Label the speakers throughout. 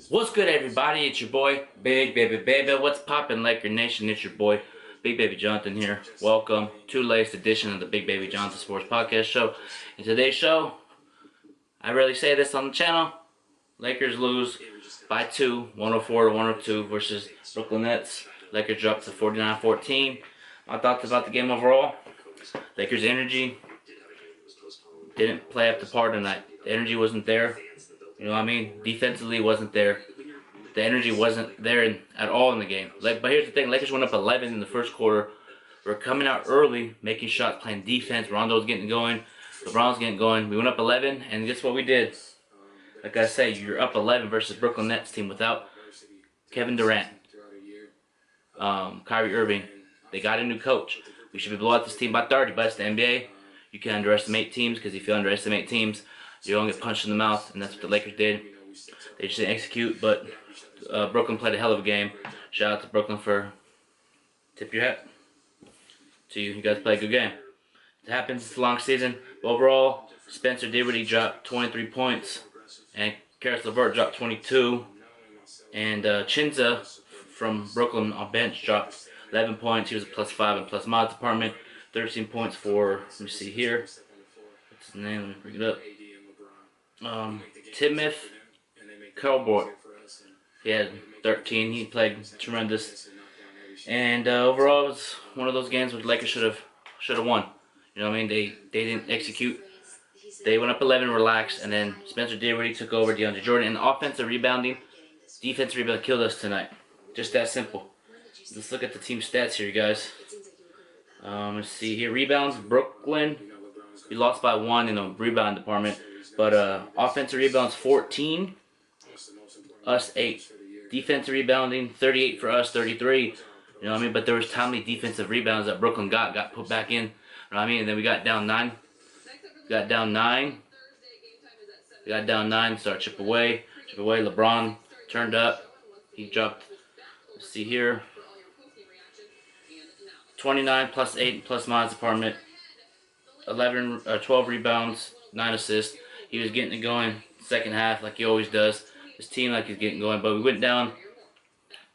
Speaker 1: What's good, everybody? It's your boy, Big Baby Baby. What's poppin', Laker Nation? It's your boy, Bigbabyjonathan here. Welcome to the latest edition of the Bigbabyjonathan Sports Podcast Show. In today's show, I rarely say this on the channel. Lakers lose by 2, 104-102 versus Brooklyn Nets. Lakers dropped to 49-14. My thoughts about the game overall. Lakers' energy didn't play up to par tonight. The energy wasn't there. You know what I mean? Defensively, wasn't there. The energy wasn't there at all in the game. But here's the thing: Lakers went up 11 in the first quarter. We're coming out early, making shots, playing defense. Rondo's getting going. LeBron's getting going. We went up 11, and guess what we did? Like I say, you're up 11 versus Brooklyn Nets team without Kevin Durant, Kyrie Irving. They got a new coach. We should be blowing out this team by 30, but it's the NBA. You can underestimate teams, because if you underestimate teams, you're going to get punched in the mouth, and that's what the Lakers did. They just didn't execute, but Brooklyn played a hell of a game. Shout out to Brooklyn for tip your hat to you. You guys played a good game. It happens. It's a long season. But overall, Spencer Dinwiddie dropped 23 points, and Karis LeVert dropped 22. And Chinza from Brooklyn on bench dropped 11 points. He was a +5 in plus mods department. 13 points for, let me see here. What's his name? Let me bring it up. Timothy Cowboy. He had 13. He played tremendous. And overall, it was one of those games where the Lakers should have won. You know what I mean? They didn't execute. They went up 11, relaxed, and then Spencer Dinwiddie took over DeAndre Jordan. And offensive rebounding, defensive rebound killed us tonight. Just that simple. Let's look at the team stats here, you guys. Let's see here. Rebounds, Brooklyn. We lost by 1 in the rebound department. But offensive rebounds, 14. Us, 8. Defensive rebounding, 38 for us, 33. You know what I mean? But there was timely defensive rebounds that Brooklyn got put back in. You know what I mean? And then we got down 9. Got down 9. We got down 9. Start chip away. Chip away. LeBron turned up. He dropped, let's see here, 29 plus 8 plus mods department. 12 rebounds, 9 assists. He was getting it going second half like he always does. His team like he's getting going. But we went down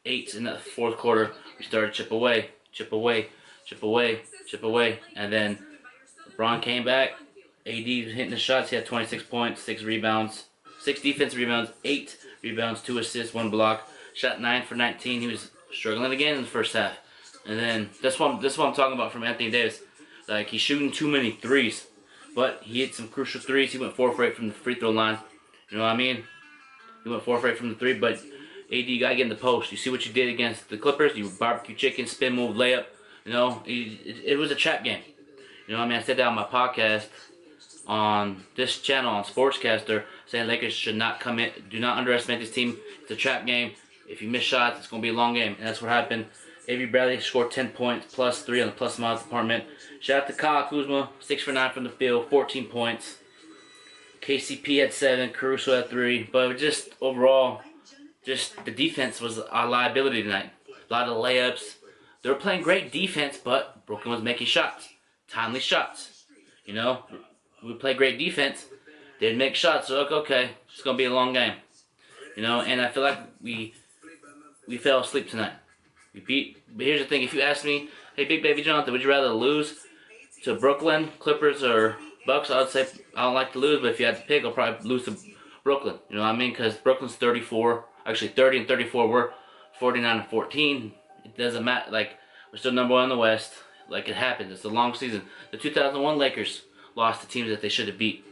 Speaker 1: 8 in the fourth quarter. We started chip away, chip away, chip away, chip away. And then LeBron came back. AD was hitting the shots. He had 26 points, 6 rebounds, 6 defensive rebounds, 8 rebounds, 2 assists, 1 block. Shot 9 for 19. He was struggling again in the first half. And then that's what I'm talking about from Anthony Davis. Like, he's shooting too many threes. But he hit some crucial threes. He went 4 for 8 from the free throw line. You know what I mean? He went 4 for 8 from the 3. But AD, you got to get in the post. You see what you did against the Clippers? You barbecue chicken, spin move, layup. You know, it was a trap game. You know what I mean? I said that on my podcast on this channel on Sportscaster, saying Lakers should not come in. Do not underestimate this team. It's a trap game. If you miss shots, it's going to be a long game. And that's what happened. Avery Bradley scored 10 points, plus 3 on the plus mods department. Shout out to Kyle Kuzma, 6 for 9 from the field, 14 points. KCP had 7, Caruso had 3. But just overall, just the defense was a liability tonight. A lot of layups. They were playing great defense, but Brooklyn was making shots. Timely shots. You know, we played great defense. They didn't make shots, so okay, it's going to be a long game. You know, and I feel like we fell asleep tonight. But here's the thing: if you ask me, hey, Bigbabyjonathan, would you rather lose to Brooklyn, Clippers, or Bucks? I would say I don't like to lose, but if you had to pick, I'll probably lose to Brooklyn. You know what I mean? Because Brooklyn's 34, actually 30 and 34. We're 49 and 14. It doesn't matter. Like, we're still number 1 in the West. Like, it happens. It's a long season. The 2001 Lakers lost to teams that they should have beat.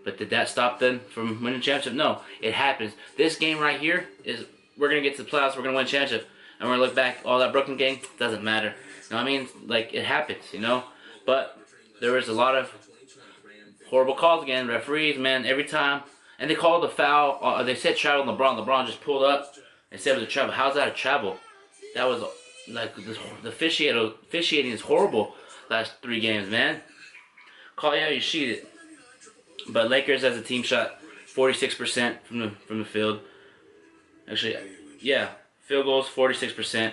Speaker 1: But did that stop them from winning a championship? No, it happens. This game right here is, we're going to get to the playoffs, we're going to win a championship. And we're going to look back, all that Brooklyn game, doesn't matter. You know what I mean? Like, it happens, you know? But there was a lot of horrible calls again. Referees, man, every time. And they called the foul. They said travel on LeBron. LeBron just pulled up and said it was a travel. How's that a travel? That was, like, the officiating is horrible last 3 games, man. Call you how you shoot it. But Lakers as a team shot 46% from the field. Actually, yeah. Field goals, 46%.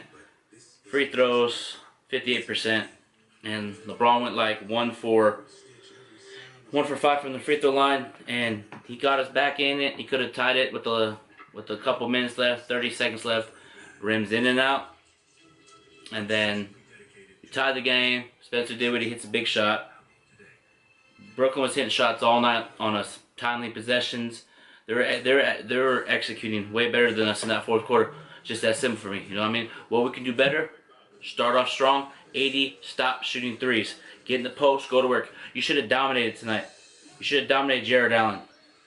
Speaker 1: Free throws, 58%. And LeBron went like 1 for 5 from the free throw line. And he got us back in it. He could have tied it with the with a couple minutes left, 30 seconds left, rims in and out, and then we tied the game. Spencer Dinwiddie hits a big shot. Brooklyn was hitting shots all night on us, timely possessions. They were executing way better than us in that fourth quarter. Just that simple for me. You know what I mean? What we can do better? Start off strong. AD, stop shooting threes. Get in the post. Go to work. You should have dominated tonight. You should have dominated Jared Allen.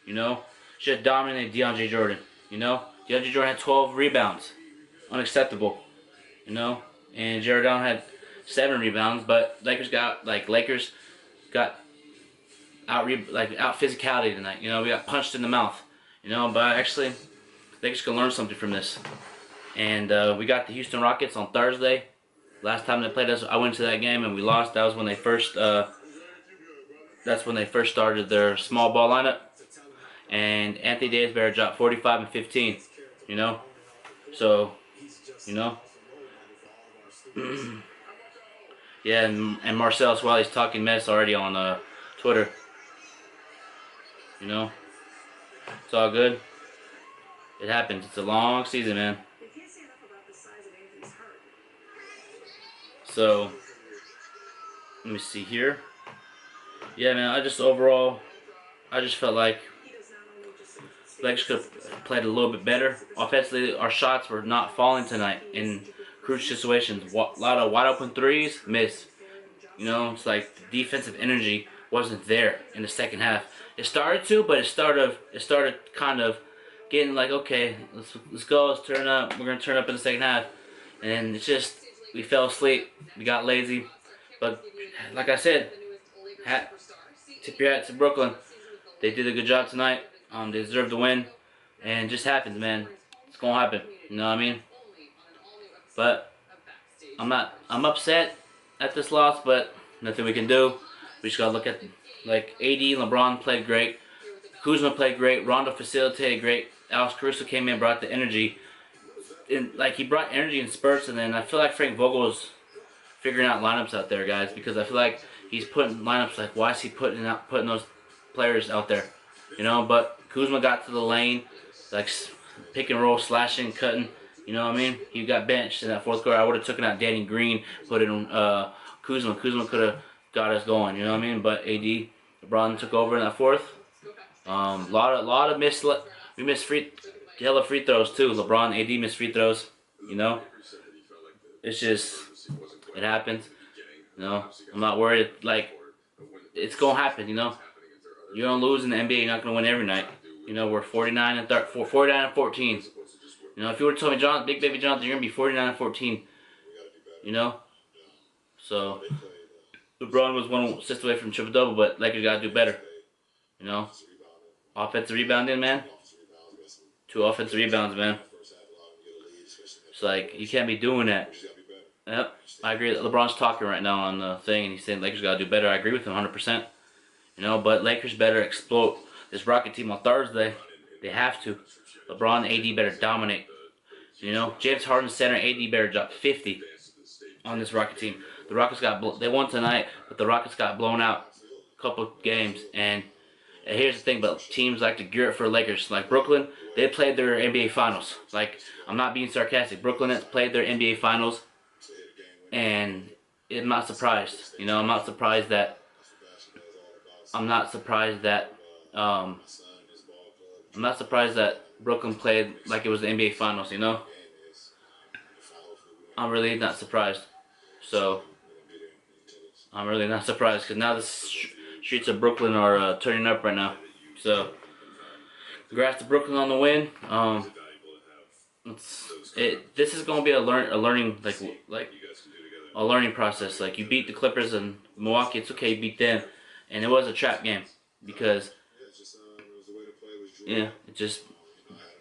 Speaker 1: You know? Should have dominated DeAndre Jordan. You know? DeAndre Jordan had 12 rebounds. Unacceptable. You know? And Jared Allen had 7 rebounds. But Lakers got out physicality tonight. You know, we got punched in the mouth. You know, but actually, Lakers can learn something from this. And we got the Houston Rockets on Thursday. Last time they played us, I went to that game and we lost. That was when they first. That's when they first started their small ball lineup. And Anthony Davis better dropped 45 and 15. You know, so you know. Yeah, and Marcellus Wiley's talking mess already on Twitter. You know, it's all good. It happens. It's a long season, man. So, let me see here. Yeah, man, I just felt like Lakers could have played a little bit better. Offensively, our shots were not falling tonight in crucial situations. A lot of wide open threes, missed. You know, it's like the defensive energy wasn't there in the second half. It started to, but it started kind of getting like, okay, let's go, let's turn up. We're gonna turn up in the second half, and it's just we fell asleep, we got lazy. But like I said, tip your hat to Brooklyn. They did a good job tonight. They deserve the win, and it just happens, man. It's gonna happen. You know what I mean? But I'm upset at this loss, but nothing we can do. We just gotta look at like AD and LeBron played great. Kuzma played great. Rondo facilitated great. Alex Caruso came in, brought the energy. He brought energy in spurts, and then I feel like Frank Vogel is figuring out lineups out there, guys, because I feel like he's putting lineups like, why is he putting those players out there? You know, but Kuzma got to the lane, like pick and roll, slashing, cutting. You know what I mean? He got benched in that fourth quarter. I would have taken out Danny Green, put in Kuzma. Kuzma could have got us going. You know what I mean? But AD, LeBron took over in that fourth. Lot of we missed hella free throws too. LeBron, AD missed free throws. You know, it's just it happens. You know, I'm not worried. Like it's gonna happen. You know, you're gonna lose in the NBA. You're not gonna win every night. You know, we're 49 and 14. You know, if you were to tell me, Big Baby Jonathan, you're gonna be 49 and 14. You know, so LeBron was one assist away from triple double, but Lakers gotta do better. You know, offensive rebounding, man. 2 offensive rebounds, man. It's like you can't be doing that. Yep, I agree. LeBron's talking right now on the thing, and he's saying Lakers gotta do better. I agree with him 100%. You know, but Lakers better explode this Rocket team on Thursday. They have to. LeBron and AD better dominate. You know, James Harden center, AD better drop 50 on this Rocket team. The Rockets they won tonight, but the Rockets got blown out a couple games. And here's the thing about teams like to gear up for Lakers. Like Brooklyn, they played their NBA Finals. Like, I'm not being sarcastic. Brooklyn has played their NBA Finals, and I'm not surprised. You know, I'm not surprised that Brooklyn played like it was the NBA Finals, you know? I'm really not surprised. So, I'm really not surprised because now the streets of Brooklyn are turning up right now. So, congrats to Brooklyn on the win. This is gonna be a learning process. Like, you beat the Clippers and Milwaukee, it's okay, you beat them, and it was a trap game because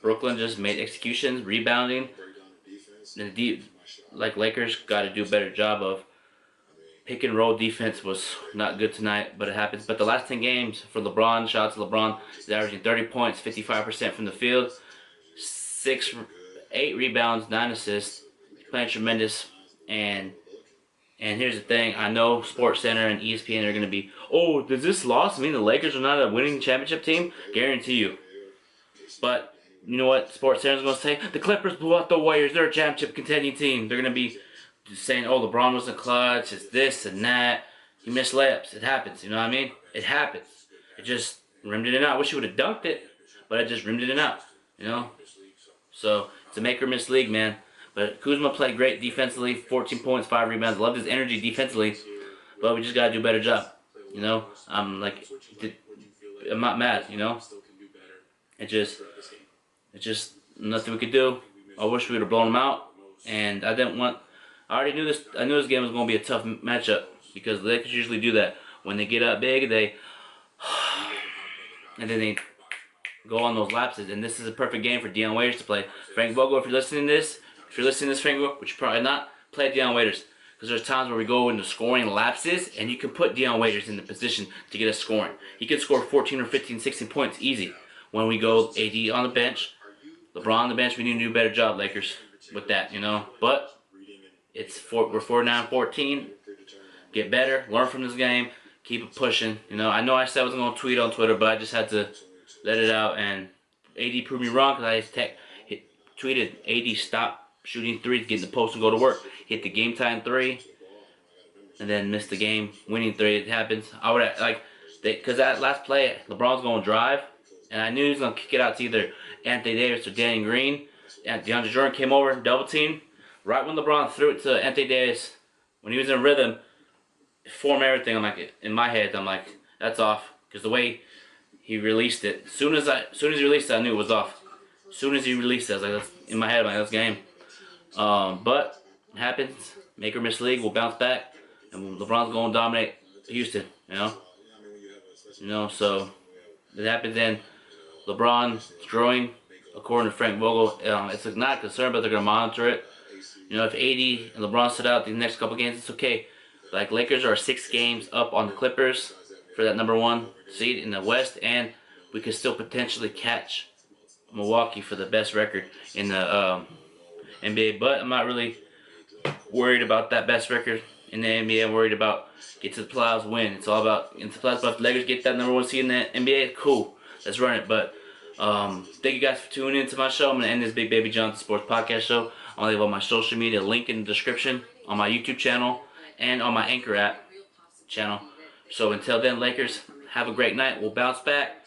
Speaker 1: Brooklyn just made executions, rebounding, and Lakers got to do a better job of pick and roll defense was not good tonight, but it happens. But the last 10 games for LeBron, shout out to LeBron, he's averaging 30 points, 55% from the field, 8 rebounds, 9 assists. He's playing tremendous. And here's the thing, I know SportsCenter and ESPN are going to be, oh, does this loss mean the Lakers are not a winning championship team? Guarantee you. But you know what Sports Center's going to say? The Clippers blew out the Warriors. They're a championship contending team. They're going to be saying, oh, LeBron wasn't clutch. It's this and that. He missed layups. It happens. You know what I mean? It happens. It just rimmed it in out. I wish he would have dunked it, but it just rimmed it in out. You know? So, it's a make or miss league, man. But Kuzma played great defensively. 14 points, 5 rebounds. Loved his energy defensively. But we just got to do a better job. You know? I'm not mad, you know? It just nothing we could do. I wish we would have blown them out. And I already knew this. I knew this game was going to be a tough matchup because the Lakers usually do that. When they get up big, and then they go on those lapses. And this is a perfect game for Dion Waiters to play. Frank Vogel, if you're listening to this, Frank Vogel, which you're probably not, play Dion Waiters. Because there's times where we go into scoring lapses, and you can put Dion Waiters in the position to get us scoring. He can score 14 or 15, 16 points easy. When we go AD on the bench, LeBron on the bench, we need to do a better job, Lakers, with that, you know. But we're 4-9-14. Get better, learn from this game, keep it pushing. You know, I know I said I wasn't going to tweet on Twitter, but I just had to let it out. And AD proved me wrong because I tweeted, AD stop shooting threes, get in the post and go to work. Hit the game time 3, and then missed the game winning 3. It happens. I would because that last play, LeBron's going to drive, and I knew he was going to kick it out to either Anthony Davis or Danny Green. And DeAndre Jordan came over, double team. Right when LeBron threw it to Anthony Davis, when he was in rhythm, form everything. I'm like, in my head, I'm like, that's off, because the way he released it, as soon as he released it, I knew it was off. As soon as he released it, I was like, that's, in my head, I'm like, that's game. But it happens. Make or miss league. We'll bounce back, and LeBron's going to dominate Houston. You know. So it happens. Then LeBron throwing, according to Frank Vogel, it's not a concern, but they're going to monitor it. You know, if AD and LeBron sit out the next couple games, it's okay. Like, Lakers are 6 games up on the Clippers for that number 1 seed in the West, and we could still potentially catch Milwaukee for the best record in the NBA. But I'm not really worried about that best record in the NBA. I'm worried about get to the playoffs, win. It's all about get to the playoffs. But if the Lakers get that number 1 seed in the NBA, cool. Let's run it. But thank you guys for tuning in to my show. I'm going to end this Big Baby Jonathan Sports Podcast show. I'm going to leave all my social media link in the description on my YouTube channel and on my Anchor app channel. So until then, Lakers, have a great night. We'll bounce back.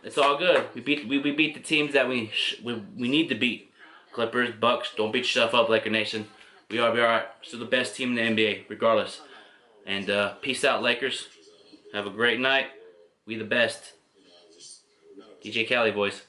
Speaker 1: It's all good. We beat the teams that we need to beat. Clippers, Bucks. Don't beat yourself up, Laker Nation. We are still the best team in the NBA, regardless. And peace out, Lakers. Have a great night. We the best. DJ Cali, boys.